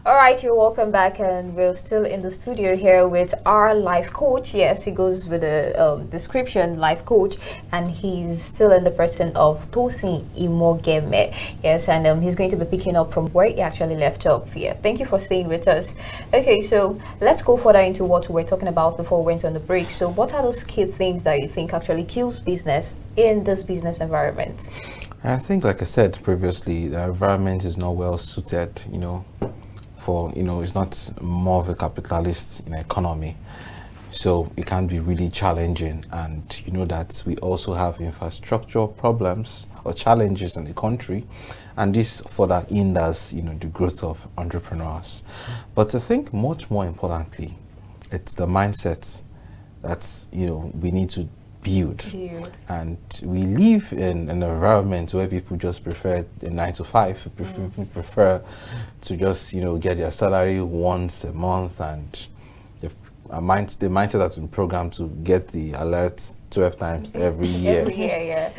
All right, you're welcome back, and we're still in the studio here with our life coach. Yes, he goes with the description, life coach, and he's still in the person of Tosin Imogeme. Yes, and he's going to be picking up from where he actually left off here. Thank you for staying with us. Okay, so let's go further into what we were talking about before we went on the break. So, what are those key things that you think actually kills business in this business environment? I think, like I said previously, the environment is not well suited, it's not more of a capitalist economy. So it can be really challenging. And you know that we also have infrastructure problems or challenges in the country. And this further hinders, the growth of entrepreneurs. But I think much more importantly, it's the mindset that, we need to build. And we live in an environment where people just prefer a 9 to 5. People prefer to just get their salary once a month, and the mindset has been programmed to get the alert 12 times every year. Every year, yeah.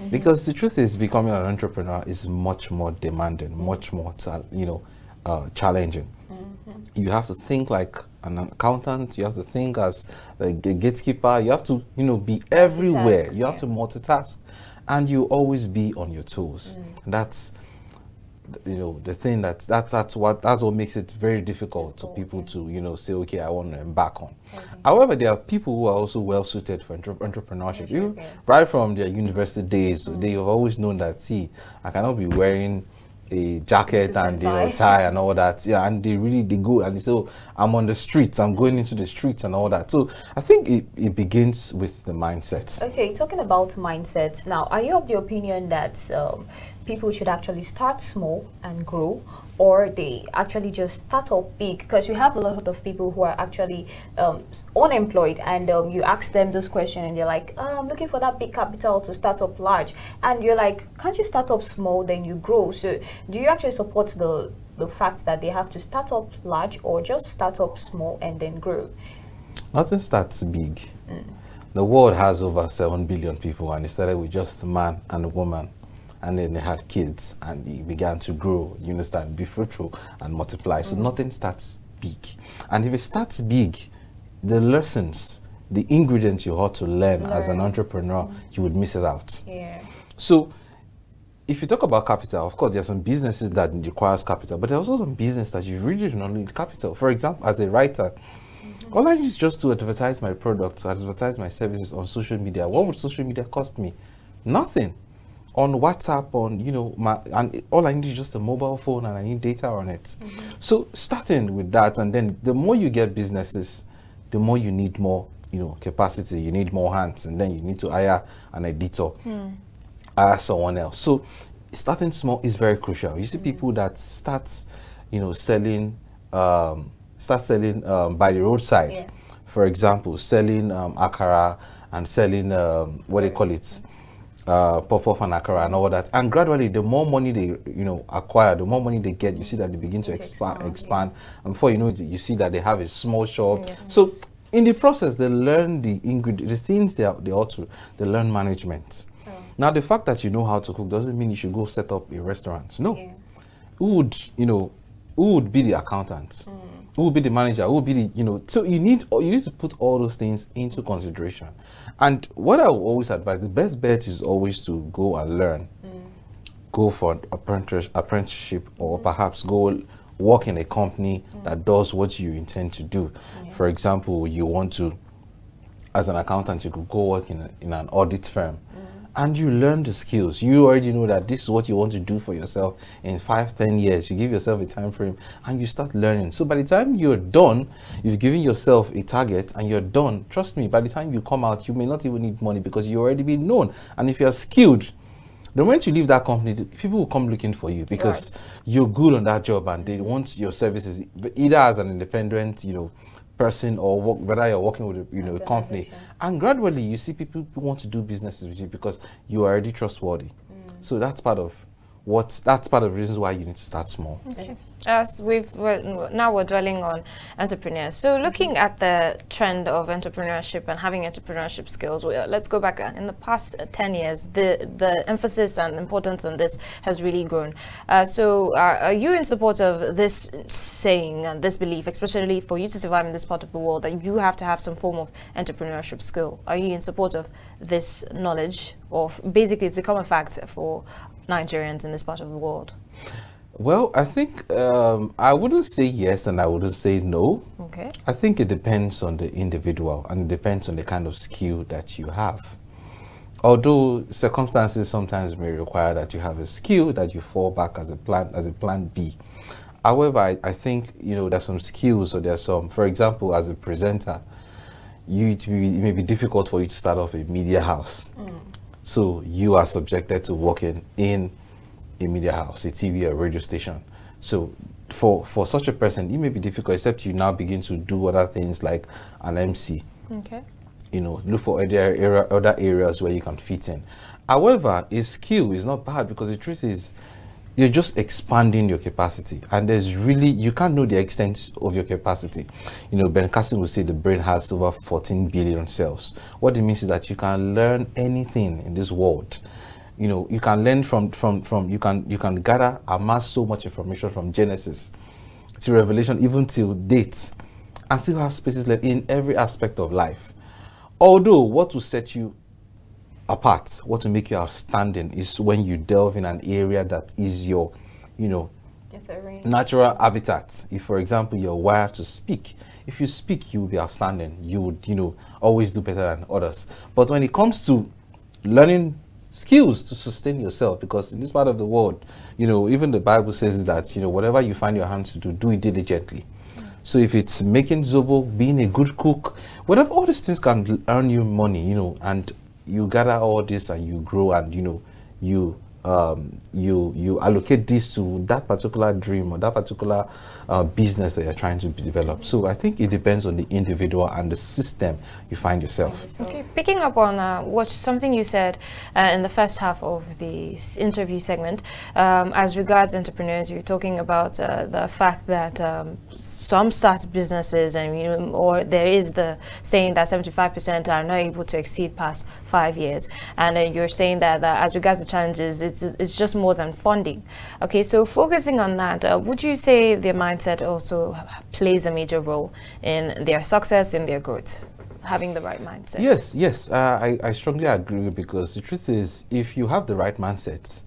Because the truth is, becoming an entrepreneur is much more demanding, much more challenging. You have to think like an accountant, you have to think as a gatekeeper, you have to be everywhere, you have to multitask, and you always be on your toes. And that's the thing that's what makes it very difficult for people to say, okay, I want to embark on. However, there are people who are also well suited for entrepreneurship. Even right from their university days, they have always known that, see, I cannot be wearing a jacket and tie and all that, and they go and they say, oh, I'm on the streets, I'm going into the streets and all that. So I think it begins with the mindset. Okay, talking about mindsets now, are you of the opinion that people should actually start small and grow, or they actually just start up big? Because you have a lot of people who are actually unemployed, and you ask them this question and they're like, I'm looking for that big capital to start up large, and you're like, can't you start up small then you grow? So do you actually support the fact that they have to start up large, or just start up small and then grow? Nothing starts big. The world has over 7 billion people, and it started with just a man and a woman. And then they had kids, and they began to grow, be fruitful and multiply. So nothing starts big. And if it starts big, the lessons, the ingredients you ought to learn as an entrepreneur, you would miss it out. So if you talk about capital, of course, there are some businesses that requires capital, but there are also some business that you really do not need capital. For example, as a writer, all I need is just to advertise my products, advertise my services on social media. What would social media cost me? Nothing. On WhatsApp, and all I need is just a mobile phone, and I need data on it. So starting with that, and then the more you get businesses, the more you need more, capacity. You need more hands, and then you need to hire an editor, hire someone else. So starting small is very crucial. You see people that start, selling by the roadside. For example, selling akara and selling what they call it. Pop-off and akara and all that, and gradually the more money they acquire, the more money they get, you see that they begin to expand, and before you know it, you see that they have a small shop. So in the process, they learn the ingredients, the things they ought to, they learn management. Now the fact that you know how to cook doesn't mean you should go set up a restaurant. No. Who would be the accountant? Who will be the manager? Who will be the, so you need to put all those things into consideration. And what I will always advise, the best bet is always to go and learn. Go for an apprenticeship, or perhaps go work in a company that does what you intend to do. For example, you want to, as an accountant, you could go work in an audit firm. And you learn the skills. You already know that this is what you want to do for yourself in 5-10 years. You give yourself a time frame and you start learning. So by the time you're done, you've given yourself a target and you're done. Trust me, by the time you come out, you may not even need money because you already been known. And if you're skilled, the moment you leave that company, people will come looking for you because you're good on that job and they want your services, either as an independent, person, or whether you're working with a company. And gradually you see people who want to do businesses with you because you are already trustworthy. So that's part of the reasons why you need to start small. Okay. As now we're dwelling on entrepreneurs. So looking at the trend of entrepreneurship and having entrepreneurship skills, let's go back in the past 10 years, the emphasis and importance on this has really grown. So are you in support of this saying and this belief, especially for you to survive in this part of the world, that you have to have some form of entrepreneurship skill? Are you in support of this knowledge, or basically it's become a fact for Nigerians in this part of the world? Well, I think I wouldn't say yes and I wouldn't say no. Okay. I think it depends on the individual and it depends on the kind of skill that you have. Although circumstances sometimes may require that you have a skill that you fall back as a plan B. However, I think, you know, there's some skills, or there's some, for example, as a presenter, it may be difficult for you to start off a media house. So you are subjected to working in a media house, a TV or radio station. So for such a person, it may be difficult, except you now begin to do other things like an MC. Okay. You know, look for other areas where you can fit in. However, a skill is not bad, because the truth is you're just expanding your capacity, and there's really, you can't know the extent of your capacity. You know, Ben Carson would say the brain has over 14 billion cells. What it means is that you can learn anything in this world. You know, you can learn you can gather, amass so much information from Genesis to Revelation, even till date, and still have spaces left in every aspect of life. Although what will set you apart, what will make you outstanding, is when you delve in an area that is your, you know, natural habitat. If, for example, you're wired to speak, if you speak, you will be outstanding. You would, you know, always do better than others. But when it comes to learning skills to sustain yourself, because in this part of the world, you know, even the Bible says that, you know, whatever you find your hands to do, do it diligently. So if it's making zobo, being a good cook, whatever, all these things can earn you money, you know, and you gather all this and you grow, and, you know, you allocate this to that particular dream or that particular business that you're trying to develop. So I think it depends on the individual and the system you find yourself. Okay, picking up on something you said in the first half of the interview segment, as regards entrepreneurs, you're talking about the fact that some start businesses, and, you know, or there is the saying that 75% are not able to exceed past 5 years, and you're saying that as regards the challenges, it's just more than funding. Okay, so focusing on that, would you say their mindset also plays a major role in their success, in their growth, having the right mindset? Yes, I strongly agree, because the truth is, if you have the right mindset,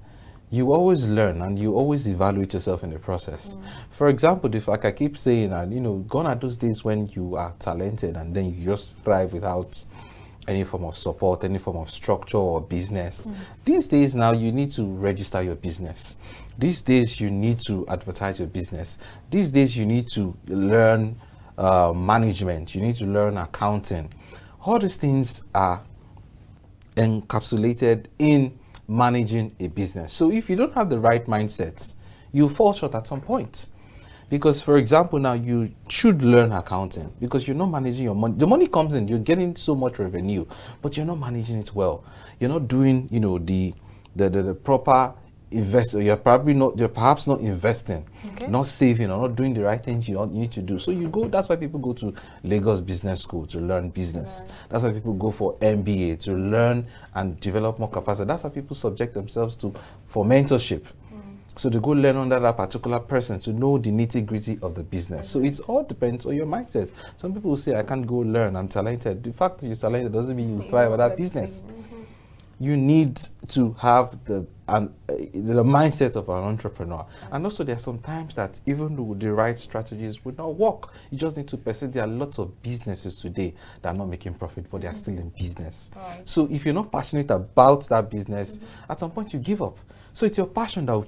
you always learn and you always evaluate yourself in the process. For example, like I keep saying, and, you know, gone are those days when you are talented and then you just thrive without any form of support, any form of structure or business. These days now, you need to register your business. These days you need to advertise your business. These days you need to learn management, you need to learn accounting. All these things are encapsulated in managing a business. So if you don't have the right mindset, you fall short at some point. Because, for example, now you should learn accounting, because you're not managing your money. The money comes in, you're getting so much revenue, but you're not managing it well. You're not doing, you know, the proper invest. You're perhaps not investing, not saving, or not doing the right things you need to do. So you go. That's why people go to Lagos Business School to learn business. That's why people go for MBA to learn and develop more capacity. That's why people subject themselves for mentorship. So they go learn under that particular person to know the nitty-gritty of the business. So it all depends on your mindset. Some people will say, I can't go learn, I'm talented. The fact that you're talented doesn't mean you thrive at that business. You need to have the mindset of an entrepreneur. And also, there are some times that even though the right strategies would not work, you just need to persist. There are lots of businesses today that are not making profit, but they are still in business. So if you're not passionate about that business, at some point you give up. So it's your passion that will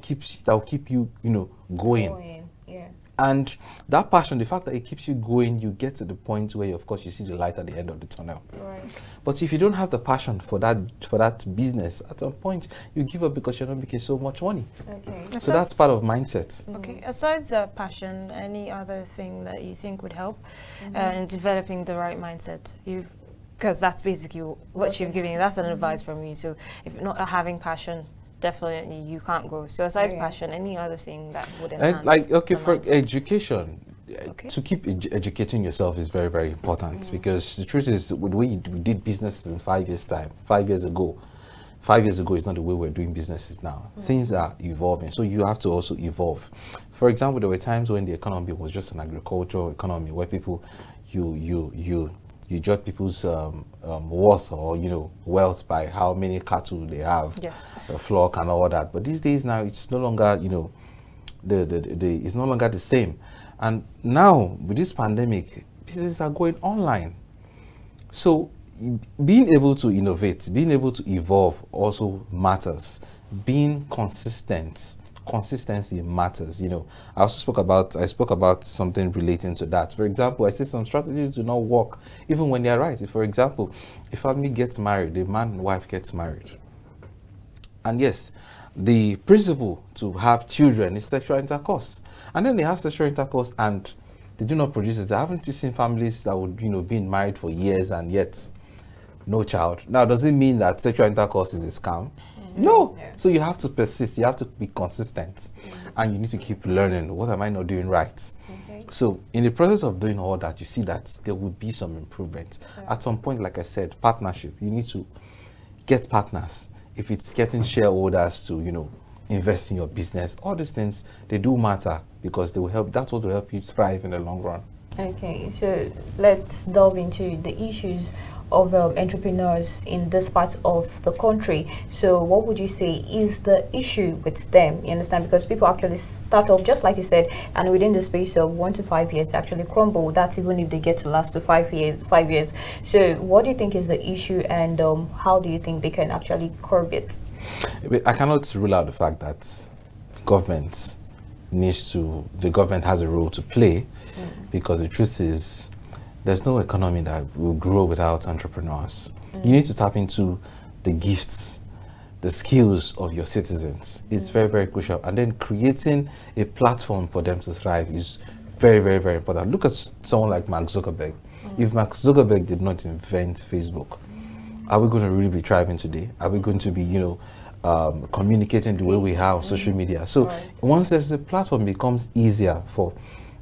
keep you, you know, going. And that passion, the fact that it keeps you going, you get to the point where, of course, you see the light at the end of the tunnel. But if you don't have the passion for that business, at some point you give up because you're not making so much money. So that's part of mindset. Okay. Aside passion, any other thing that you think would help in developing the right mindset? Because that's basically what you've given. That's an advice from you. So if not having passion definitely you can't grow. So aside passion, any other thing that would enhance like, okay, for mindset? education, to keep educating yourself is very, very important, because the truth is, we did business in 5 years time, 5 years ago. 5 years ago is not the way we're doing businesses now. Things are evolving, so you have to also evolve. For example, there were times when the economy was just an agricultural economy, where people, you judge people's worth, or wealth, by how many cattle they have, a flock and all that. But these days now, it's no longer it's no longer the same. And now with this pandemic, businesses are going online. So being able to innovate, being able to evolve also matters. Being consistent, consistency matters. I also spoke about something relating to that. For example, I said some strategies do not work even when they are right. If, for example, a family gets married, the man and wife gets married, and yes, the principle to have children is sexual intercourse, and then they have sexual intercourse and they do not produce it. Haven't you seen families that would been married for years and yet no child? Now, does it mean that sexual intercourse is a scam? No. So you have to persist, you have to be consistent, and you need to keep learning. What am I not doing right? So in the process of doing all that, you see that there will be some improvement. At some point, like I said, partnership, you need to get partners. If it's getting shareholders to invest in your business, all these things, they do matter, because they will help. That's what will help you thrive in the long run. Okay, so let's delve into the issues of entrepreneurs in this part of the country. So what would you say is the issue with them? You understand? Because people actually start off, just like you said, and within the space of 1 to 5 years, they actually crumble. That's even if they get to last to 5 years. So what do you think is the issue, and how do you think they can actually curb it? I cannot rule out the fact that the government has a role to play, because the truth is, there's no economy that will grow without entrepreneurs. You need to tap into the gifts, the skills of your citizens. It's very, very crucial. And then creating a platform for them to thrive is very, very, very important. Look at someone like Mark Zuckerberg. If Mark Zuckerberg did not invent Facebook, are we going to really be thriving today? Are we going to be, communicating the way we have on social media? So once there's a platform, it becomes easier for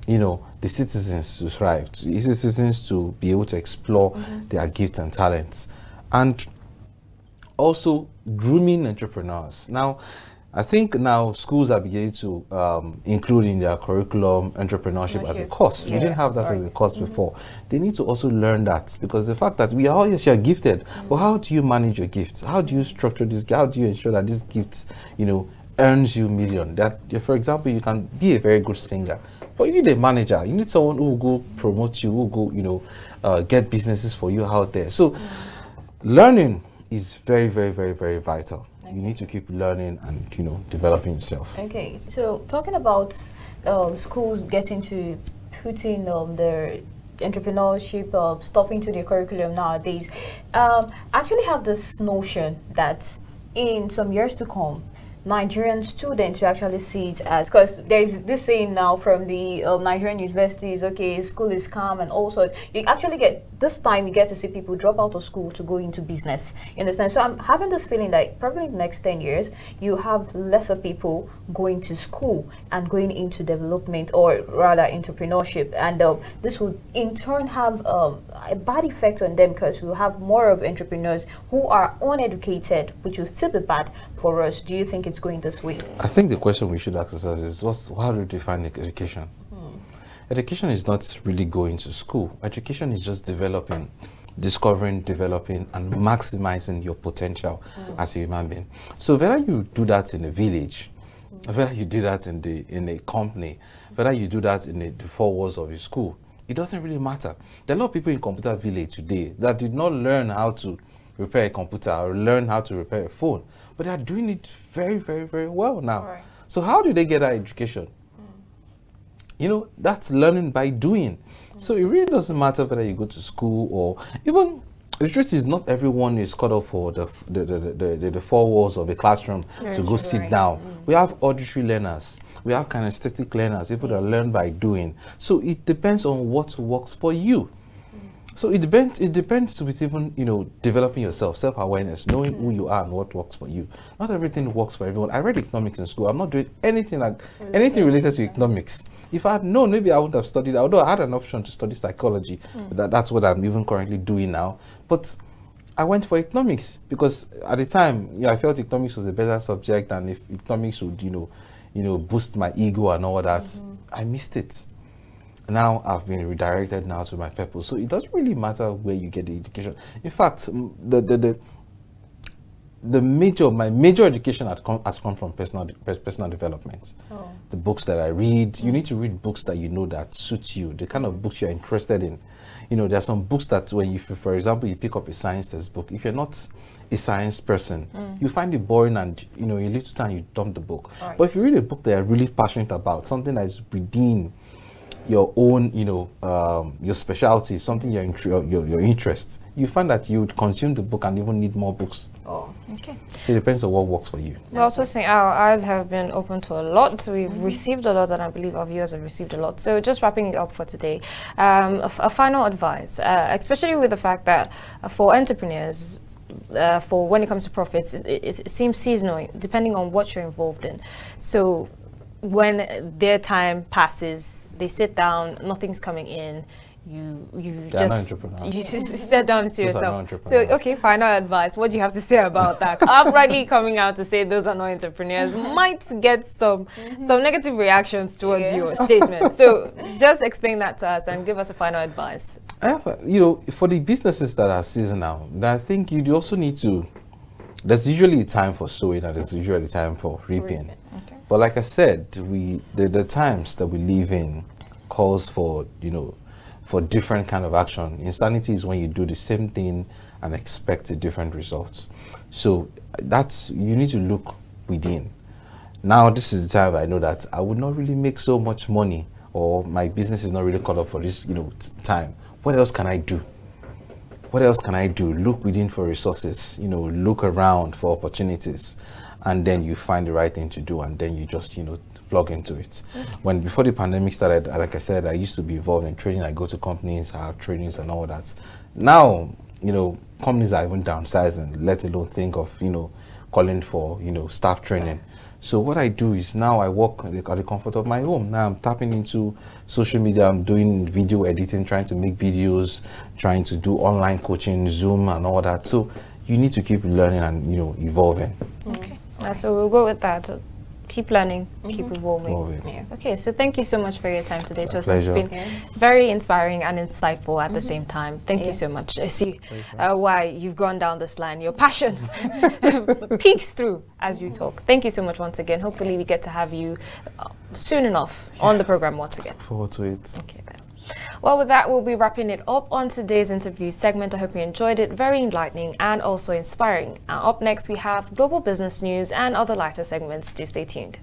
the citizens to thrive, the citizens to be able to explore their gifts and talents, and also grooming entrepreneurs. Now, I think now schools are beginning to include in their curriculum entrepreneurship as a course. We didn't have that as a course before. They need to also learn that, because the fact that you're gifted, but how do you manage your gifts? How do you structure this? How do you ensure that these gifts, earns you million? That, for example, you can be a very good singer, but you need a manager. You need someone who will go promote you, who will go, get businesses for you out there. So learning is very, very, very, very vital. You need to keep learning and developing yourself. Okay, so talking about schools getting to put in their entrepreneurship stuff into their curriculum nowadays, actually have this notion that in some years to come, Nigerian students will actually see it as, because there's this saying now from the Nigerian universities, okay, school is calm and also you actually get, this time you get to see people drop out of school to go into business. You understand? So I'm having this feeling that probably in the next 10 years, you have lesser people going to school and going into development, or rather entrepreneurship. And this would in turn have a bad effect on them, because we'll have more of entrepreneurs who are uneducated, which will still be bad for us. Do you think it's going this way? I think the question we should ask ourselves is, how do we define education? Education is not really going to school. Education is just discovering, developing, and maximizing your potential as a human being. So whether you do that in a village, whether you do that in a company, whether you do that in the four walls of your school, it doesn't really matter. There are a lot of people in computer village today that did not learn how to repair a computer or learn how to repair a phone, but they are doing it very, very, very well now. So how do they get that education? That's learning by doing. So it really doesn't matter whether you go to school, or even, the truth is, not everyone is cut off for the four walls of a classroom to go sit down. We have auditory learners, we have kinesthetic learners, people that learn by doing. So it depends on what works for you. So it depends. It depends with even developing yourself, self-awareness, knowing who you are and what works for you. Not everything works for everyone. I read economics in school. I'm not doing anything related to economics. If I had known, maybe I would have studied. Although I had an option to study psychology, that's what I'm even currently doing now. But I went for economics because at the time, I felt economics was a better subject, and if economics would boost my ego and all that, I missed it. Now I've been redirected now to my purpose. So it doesn't really matter where you get the education. In fact, my major education has come from personal development. Oh. The books that I read, you need to read books that that suit you, the kind of books you're interested in. There are some books that when for example, you pick up a science textbook, if you're not a science person, you find it boring, and a little time you dump the book. Right. But if you read a book that you're really passionate about, something that is within your own, your specialty, something your interest, you find that you would consume the book and even need more books. Oh, okay. So it depends on what works for you. We're also saying our eyes have been open to a lot. We've received a lot, and I believe our viewers have received a lot. So just wrapping it up for today, a final advice, especially with the fact that for entrepreneurs, for when it comes to profits, it seems seasonal, depending on what you're involved in. So when their time passes, they sit down, nothing's coming in, you just sit down to yourself. So, okay, final advice. What do you have to say about that? Outrightly coming out to say those are not entrepreneurs might get some negative reactions towards your statement. So just explain that to us and give us a final advice. For the businesses that are seasonal, I think you also need to, there's usually a time for sowing and there's usually a time for reaping. Okay. But like I said, the times that we live in calls for, for different kind of action. Insanity is when you do the same thing and expect a different results. So you need to look within. Now, this is the time I know that I would not really make so much money, or my business is not really called up for this, time. What else can I do? What else can I do? Look within for resources, look around for opportunities, and then you find the right thing to do, and then you just, plug into it. Before the pandemic started, like I said, I used to be involved in training. I go to companies, I have trainings and all that. Now, companies are even downsizing, let alone think of, calling for, staff training. So what I do is now I work at the comfort of my home. Now I'm tapping into social media. I'm doing video editing, trying to make videos, trying to do online coaching, Zoom and all that. So you need to keep learning and, evolving. Okay. So we'll go with that. Keep learning, keep evolving. Yeah. Okay, so thank you so much for your time today. It's been very inspiring and insightful at the same time. Thank you so much. I see why you've gone down this line. Your passion peeks through as you talk. Thank you so much once again. Hopefully we get to have you soon enough on the program once again. Forward to it. Okay, then. Well, with that, we'll be wrapping it up on today's interview segment. I hope you enjoyed it. Very enlightening and also inspiring. Up next, we have global business news and other lighter segments. Do stay tuned.